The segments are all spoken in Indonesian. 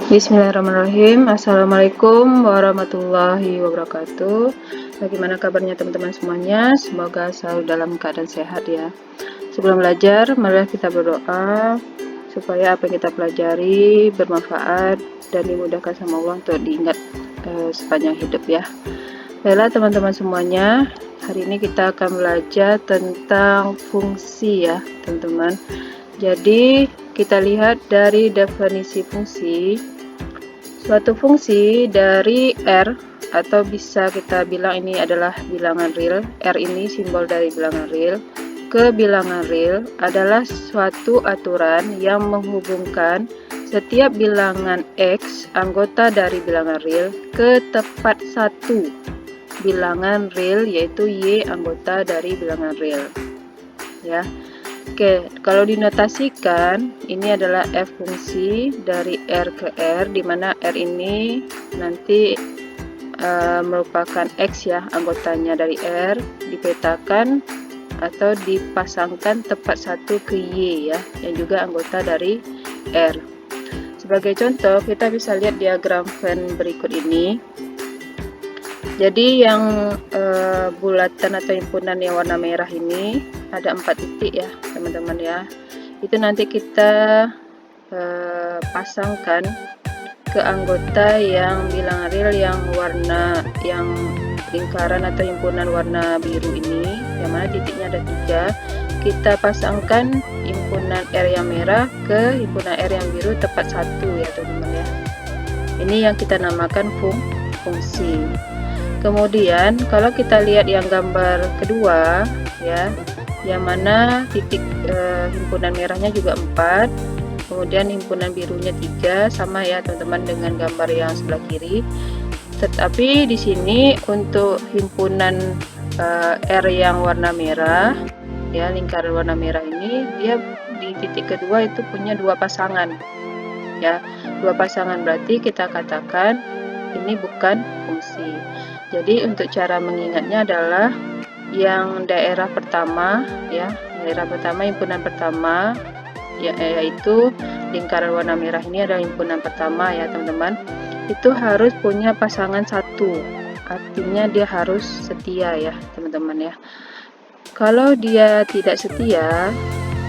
Bismillahirrahmanirrahim. Assalamualaikum warahmatullahi wabarakatuh. Bagaimana kabarnya teman-teman semuanya? Semoga selalu dalam keadaan sehat ya. Sebelum belajar, marilah kita berdoa supaya apa yang kita pelajari bermanfaat dan dimudahkan sama Allah untuk diingat sepanjang hidup ya. Baiklah teman-teman semuanya, hari ini kita akan belajar tentang fungsi ya teman-teman. Jadi kita lihat dari definisi fungsi. Suatu fungsi dari R, atau bisa kita bilang ini adalah bilangan real. R ini simbol dari bilangan real. Ke bilangan real adalah suatu aturan yang menghubungkan setiap bilangan X anggota dari bilangan real ke tepat satu bilangan real, yaitu Y anggota dari bilangan real ya. Oke, kalau dinotasikan ini adalah F fungsi dari R ke R, dimana R ini nanti merupakan X ya, anggotanya dari R, dipetakan atau dipasangkan tepat satu ke Y ya, yang juga anggota dari R. Sebagai contoh, kita bisa lihat diagram Venn berikut ini. Jadi yang bulatan atau himpunan yang warna merah ini ada 4 titik ya teman-teman ya. Itu nanti kita pasangkan ke anggota yang bilangan real yang lingkaran atau himpunan warna biru ini, yang mana titiknya ada 3. Kita pasangkan himpunan R yang merah ke himpunan R yang biru tepat satu ya teman-teman ya. Ini yang kita namakan fungsi. Kemudian kalau kita lihat yang gambar kedua ya, yang mana titik himpunan merahnya juga 4, kemudian himpunan birunya 3, sama ya teman-teman dengan gambar yang sebelah kiri. Tetapi di sini untuk himpunan R yang warna merah ya, lingkaran warna merah ini, dia di titik kedua itu punya 2 pasangan ya, 2 pasangan, berarti kita katakan ini bukan fungsi. Jadi untuk cara mengingatnya adalah yang daerah pertama ya, daerah pertama, himpunan pertama ya, yaitu lingkaran warna merah ini adalah himpunan pertama ya teman-teman, itu harus punya pasangan 1, artinya dia harus setia ya teman-teman ya. Kalau dia tidak setia,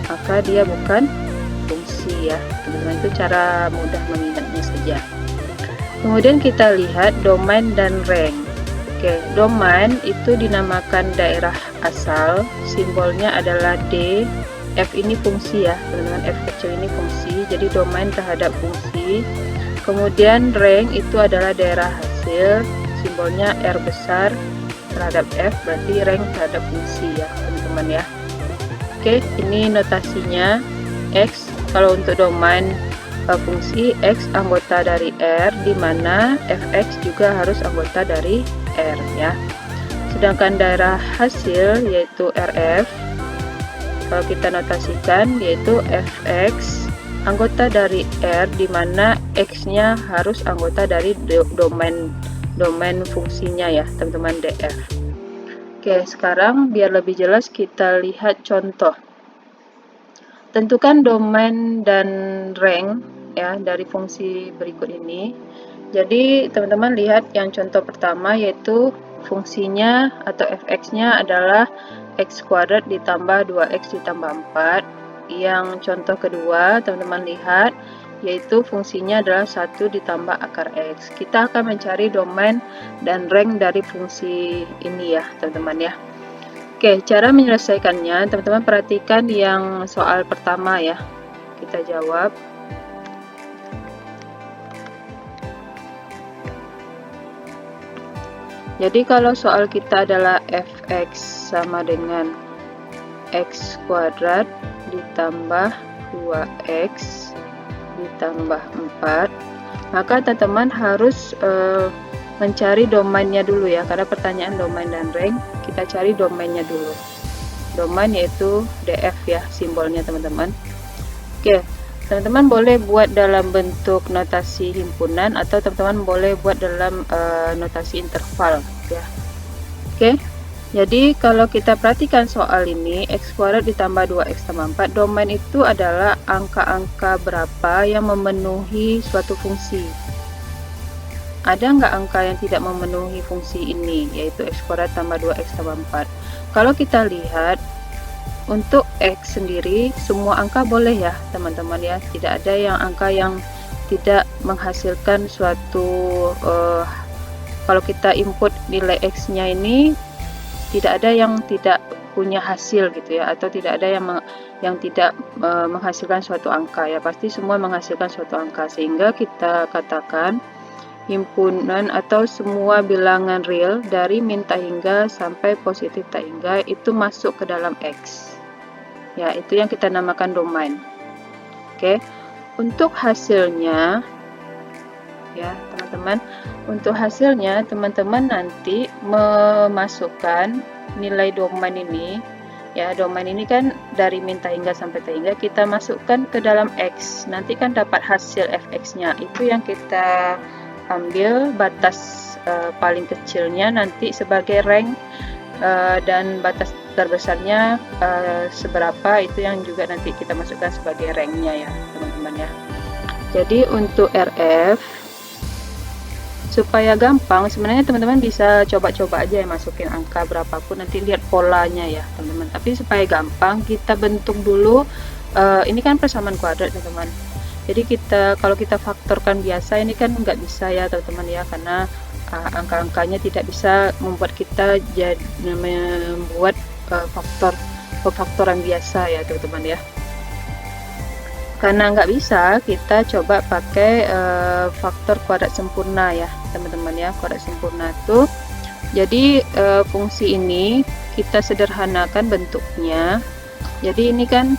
maka dia bukan fungsi ya teman-teman. Itu cara mudah mengingatnya saja. Kemudian kita lihat domain dan rank. Oke, domain itu dinamakan daerah asal, simbolnya adalah D. F ini fungsi ya teman-teman, F kecil ini fungsi, jadi domain terhadap fungsi. Kemudian rank itu adalah daerah hasil, simbolnya R besar terhadap F, berarti rank terhadap fungsi ya teman-teman ya. Oke, ini notasinya. X kalau untuk domain fungsi, X anggota dari R, dimana Fx juga harus anggota dari R ya. Sedangkan daerah hasil yaitu RF, kalau kita notasikan yaitu Fx anggota dari R, dimana X nya harus anggota dari domain fungsinya ya teman-teman, DF. Oke, sekarang biar lebih jelas kita lihat contoh. Tentukan domain dan rank ya dari fungsi berikut ini. Jadi teman-teman lihat yang contoh pertama, yaitu fungsinya atau fx-nya adalah x kuadrat ditambah 2x ditambah 4. Yang contoh kedua teman-teman lihat, yaitu fungsinya adalah 1 ditambah akar x. Kita akan mencari domain dan rank dari fungsi ini ya teman-teman ya. Oke, cara menyelesaikannya teman-teman perhatikan yang soal pertama ya. Kita jawab. Jadi kalau soal kita adalah fx sama dengan x kuadrat ditambah 2x ditambah 4, maka teman-teman harus mencari domainnya dulu ya, karena pertanyaan domain dan rank, kita cari domainnya dulu. Domain yaitu DF ya simbolnya teman-teman. Oke, teman-teman boleh buat dalam bentuk notasi himpunan atau teman-teman boleh buat dalam notasi interval ya. Oke, Jadi kalau kita perhatikan soal ini, x kuadrat ditambah 2x tambah 4, domain itu adalah angka-angka berapa yang memenuhi suatu fungsi. Ada nggak angka yang tidak memenuhi fungsi ini, yaitu x kuadrat tambah 2x tambah 4? Kalau kita lihat, untuk x sendiri, semua angka boleh ya teman-teman ya, tidak ada yang angka yang tidak menghasilkan suatu, kalau kita input nilai x-nya ini, tidak ada yang tidak punya hasil gitu ya, atau tidak ada yang tidak menghasilkan suatu angka ya, pasti semua menghasilkan suatu angka, sehingga kita katakan himpunan atau semua bilangan real dari min tak hingga sampai positif tak hingga itu masuk ke dalam X ya, itu yang kita namakan domain. Oke, untuk hasilnya ya teman-teman, untuk hasilnya teman-teman nanti memasukkan nilai domain ini ya, domain ini kan dari min tak hingga sampai tak hingga, kita masukkan ke dalam X, nanti kan dapat hasil fx nya, itu yang kita ambil batas paling kecilnya nanti sebagai rank, dan batas terbesarnya seberapa, itu yang juga nanti kita masukkan sebagai ranknya ya teman-teman ya. Jadi untuk RF supaya gampang, sebenarnya teman-teman bisa coba-coba aja ya, masukin angka berapapun, nanti lihat polanya ya teman-teman, tapi supaya gampang kita bentuk dulu, ini kan persamaan kuadrat teman-teman. Jadi kalau kita faktorkan biasa ini kan nggak bisa ya teman-teman ya, karena angka-angkanya tidak bisa membuat kita jadi membuat faktoran biasa ya teman-teman ya. Karena nggak bisa, kita coba pakai faktor kuadrat sempurna ya teman-teman ya. Kuadrat sempurna tuh, jadi fungsi ini kita sederhanakan bentuknya. Jadi ini kan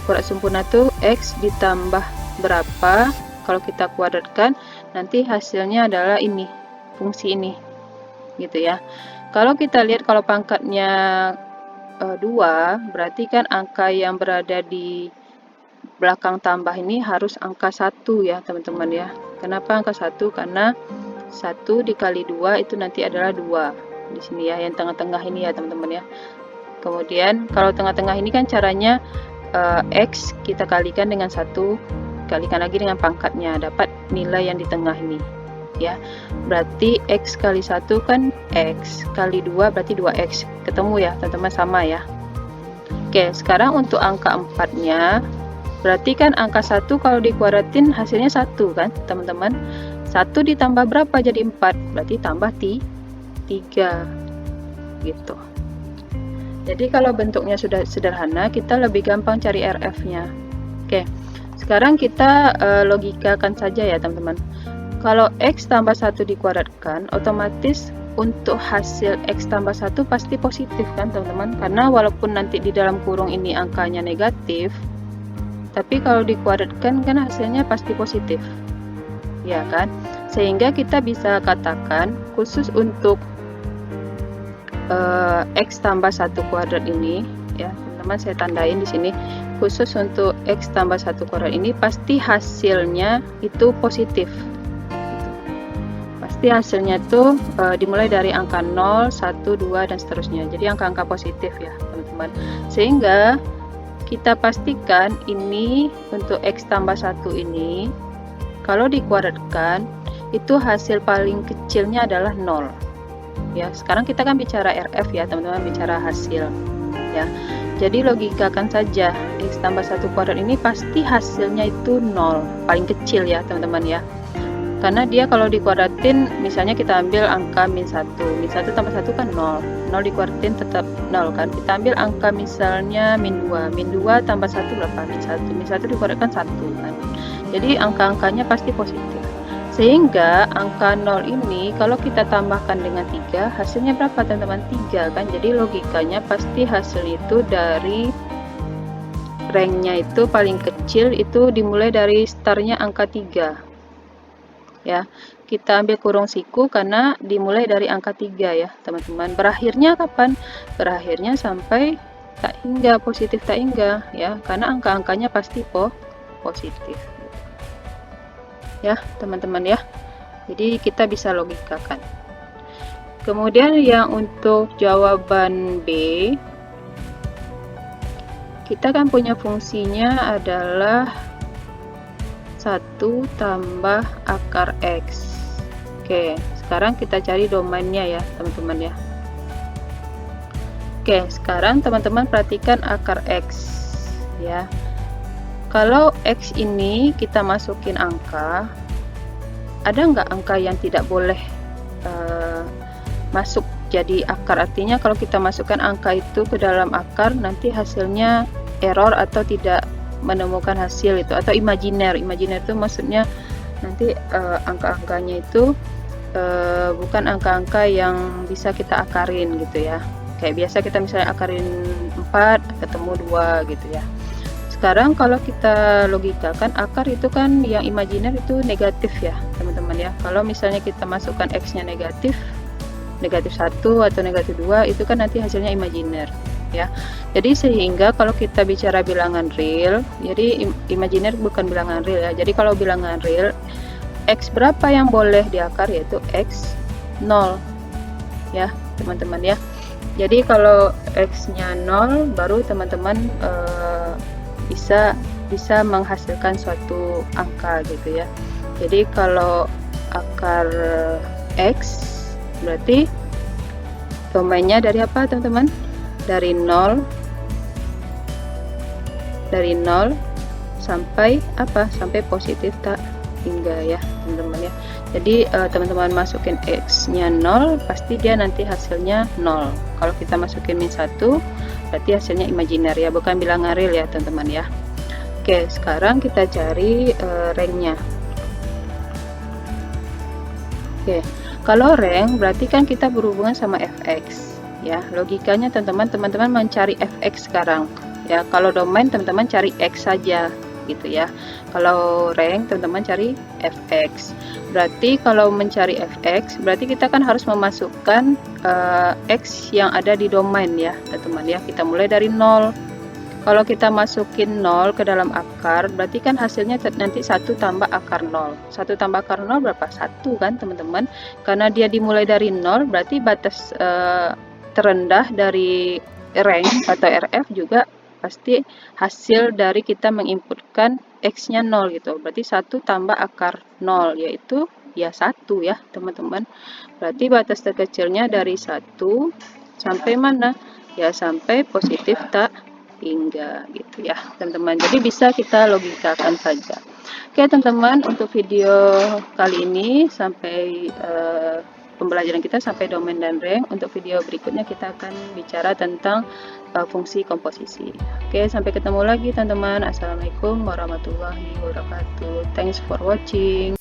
kuadrat sempurna tuh x ditambah berapa, kalau kita kuadratkan nanti hasilnya adalah ini, fungsi ini gitu ya. Kalau kita lihat, kalau pangkatnya 2, berarti kan angka yang berada di belakang tambah ini harus angka 1 ya teman-teman ya. Kenapa angka 1? Karena 1 dikali 2 itu nanti adalah 2 di sini ya, yang tengah-tengah ini ya teman-teman ya. Kemudian kalau tengah-tengah ini kan caranya X kita kalikan dengan 1, kalikan lagi dengan pangkatnya, dapat nilai yang di tengah ini ya. Berarti X kali 1 kan X, kali 2 berarti 2X, ketemu ya teman-teman, sama ya. Oke, sekarang untuk angka 4 nya, berarti kan angka 1 kalau dikuadratin hasilnya 1 kan teman-teman. 1 ditambah berapa jadi 4, berarti tambah 3 gitu. Jadi kalau bentuknya sudah sederhana, kita lebih gampang cari RF-nya. Oke, sekarang kita logikakan saja ya teman-teman. Kalau X tambah 1 dikuadratkan, otomatis untuk hasil X tambah 1 pasti positif kan teman-teman. Karena walaupun nanti di dalam kurung ini angkanya negatif, tapi kalau dikuadratkan kan hasilnya pasti positif. Ya kan? Sehingga kita bisa katakan khusus untuk X tambah 1 kuadrat ini ya teman-teman, saya tandain di sini, khusus untuk X tambah 1 kuadrat ini pasti hasilnya itu positif gitu. Pasti hasilnya itu dimulai dari angka 0, 1, 2 dan seterusnya, jadi angka-angka positif ya teman-teman. Sehingga kita pastikan ini untuk X tambah 1 ini kalau dikuadratkan itu hasil paling kecilnya adalah 0 ya. Sekarang kita kan bicara RF ya teman-teman, bicara hasil ya. Jadi logikakan saja, X tambah 1 kuadrat ini pasti hasilnya itu 0, paling kecil ya teman-teman ya. Karena dia kalau dikuadratin, misalnya kita ambil angka min 1, min 1 tambah 1 kan 0, 0 dikuadratin tetap 0 kan. Kita ambil angka misalnya min 2, min 2 tambah 1 berapa? Min 1, min 1 dikuadratkan 1 kan. Jadi angka-angkanya pasti positif. Sehingga angka 0 ini kalau kita tambahkan dengan 3, hasilnya berapa teman-teman? 3 kan. Jadi logikanya pasti hasil itu dari ranknya itu paling kecil itu dimulai dari startnya angka 3 ya. Kita ambil kurung siku karena dimulai dari angka 3 ya teman-teman. Berakhirnya kapan? Berakhirnya sampai tak hingga, positif tak hingga ya, karena angka-angkanya pasti positif ya teman-teman ya. Jadi kita bisa logikakan. kemudian yang untuk jawaban B, kita kan punya fungsinya adalah 1 tambah akar X. Oke, sekarang kita cari domainnya ya teman-teman ya. Oke, sekarang teman-teman perhatikan akar X ya. Kalau X ini kita masukin angka, ada nggak angka yang tidak boleh masuk jadi akar? Artinya kalau kita masukkan angka itu ke dalam akar, nanti hasilnya error atau tidak menemukan hasil itu, atau imajiner. Imajiner itu maksudnya nanti angka-angkanya itu bukan angka-angka yang bisa kita akarin gitu ya. Kayak biasa kita misalnya akarin 4 ketemu 2 gitu ya. Sekarang kalau kita logikakan, akar itu kan yang imajiner itu negatif ya teman-teman ya. Kalau misalnya kita masukkan X nya negatif 1 atau negatif 2, itu kan nanti hasilnya imajiner ya. Jadi sehingga kalau kita bicara bilangan real, jadi imajiner bukan bilangan real ya. Jadi kalau bilangan real, X berapa yang boleh diakar, yaitu X 0 ya teman-teman ya. Jadi kalau X nya 0, baru teman-teman bisa menghasilkan suatu angka gitu ya. Jadi kalau akar X berarti domainnya dari apa teman-teman? Dari 0 sampai apa? Sampai positif tak hingga ya teman-teman ya. Jadi teman-teman masukin X nya 0, pasti dia nanti hasilnya 0. Kalau kita masukin min 1, berarti hasilnya imajiner ya, bukan bilangan real ya teman-teman ya. Oke, sekarang kita cari ranknya. Oke, kalau rank berarti kan kita berhubungan sama fx ya. Logikanya teman-teman mencari fx sekarang ya. Kalau domain teman-teman cari x saja gitu ya. Kalau rank teman-teman cari fx. Berarti kalau mencari fx berarti kita kan harus memasukkan x yang ada di domain ya teman-teman ya. Kita mulai dari 0. Kalau kita masukin 0 ke dalam akar, berarti kan hasilnya nanti 1 tambah akar 0. 1 tambah akar 0 berapa? 1 kan teman-teman. Karena dia dimulai dari 0, berarti batas terendah dari rank atau RF juga pasti hasil dari kita menginputkan X nya 0 gitu. Berarti 1 tambah akar 0, yaitu ya 1 ya teman-teman. Berarti batas terkecilnya dari 1 sampai mana? Ya sampai positif tak hingga gitu ya teman-teman. Jadi bisa kita logikakan saja. Oke teman-teman, untuk video kali ini sampai pembelajaran kita sampai domain dan rank. Untuk video berikutnya kita akan bicara tentang fungsi komposisi. Oke, sampai ketemu lagi teman-teman. Assalamualaikum warahmatullahi wabarakatuh. Thanks for watching.